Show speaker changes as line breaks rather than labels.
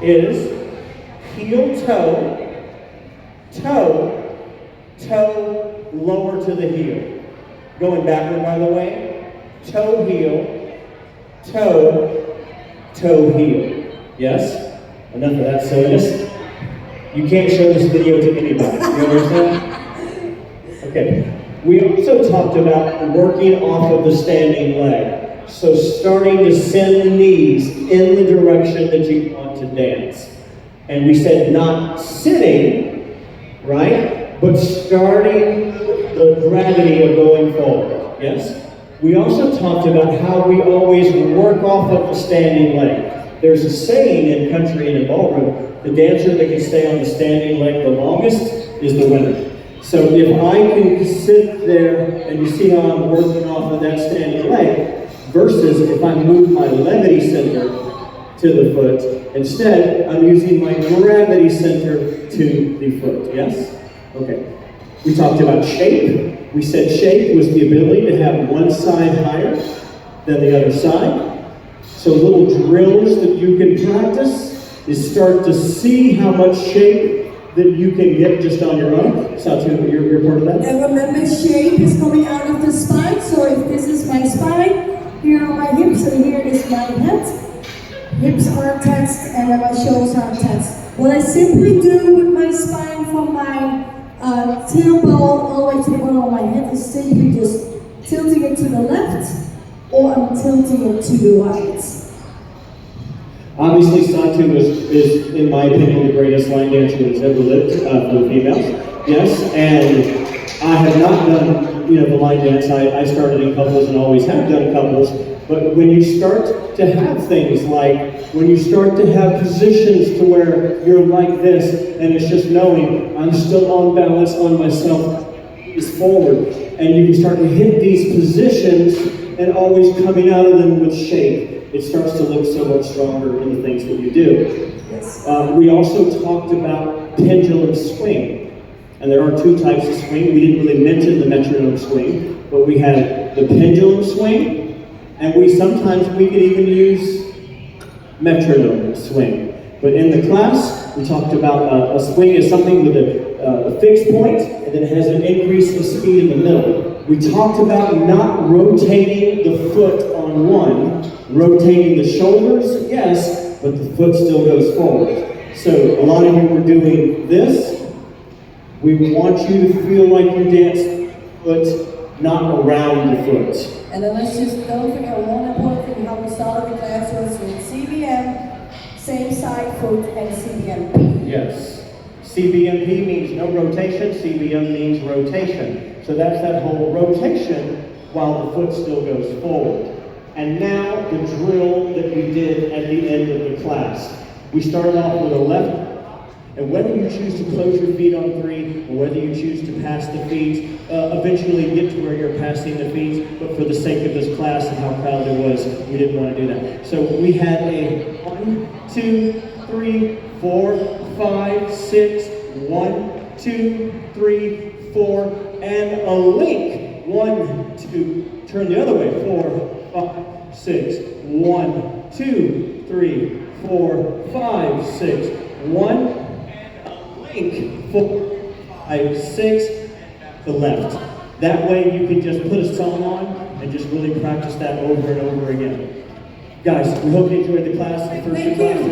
is heel, toe, toe, toe, lower to the heel. Going backward, by the way. Toe, heel, toe, toe, heel. Yes? Enough of that silliness. You can't show this video to anybody. You understand? Okay. We also talked about working off of the standing leg. So starting to send the knees in the direction that you want to dance. And we said not sitting, right? But starting the gravity of going forward. Yes? We also talked about how we always work off of the standing leg. There's a saying in country and in ballroom, the dancer that can stay on the standing leg the longest is the winner. So if I can sit there and you see how I'm working off of that standing leg, versus if I move my levity center to the foot, instead I'm using my gravity center to the foot. Yes? Okay. We talked about shape. We said shape was the ability to have one side higher than the other side. So little drills that you can practice is start to see how much shape that you can get just on your own. Satu, you're part of that?
And remember, shape is coming out of the spine. So if this is my spine, here are my hips, and here is my head. Hips are attached, and then my shoulders are attached. What I simply do with my spine from my tailbone all the way to the bottom of my head is simply just tilting it to the left, or I'm tilting it to the right.
Obviously, Satu is, in my opinion, the greatest line dancer that's ever lived for the females. Yes, and I have not done, the line dance. I started in couples and always have done couples. But when you start to have things like, when you start to have positions to where you're like this, and it's just knowing I'm still on balance on myself, is forward, and you can start to hit these positions and always coming out of them with shape. It starts to look so much stronger in the things that you do.
Yes.
We also talked about pendulum swing. And there are two types of swing. We didn't really mention the metronome swing, but we had the pendulum swing, and sometimes we could even use metronome swing. But in the class, we talked about a swing is something with a fixed point, and then it has an increase of speed in the middle. We talked about not rotating the foot on one, rotating the shoulders, yes, but the foot still goes forward. So a lot of you were doing this. We want you to feel like you dance foot, not around the foot.
And then let's just don't forget one important thing, how we started the class was with CBM, same side foot, and CBMP.
Yes. CBMP means no rotation, CBM means rotation. So that's that whole rotation while the foot still goes forward. And now the drill that we did at the end of the class. We started off with a left, and whether you choose to close your feet on three, or whether you choose to pass the feet, eventually get to where you're passing the feet, but for the sake of this class and how crowded it was, we didn't want to do that. So we had a 1, 2, 3, 4, 5, 6, 1, 2, 3, 4, and a link. 1, 2, turn the other way, 4, 5, 6, 1, 2, 3, 4, 5, 6, 1, and a link, 4, 5, 6, the left. That way you can just put a song on and just really practice that over and over again. Guys, we hope you enjoyed the class, the first two classes.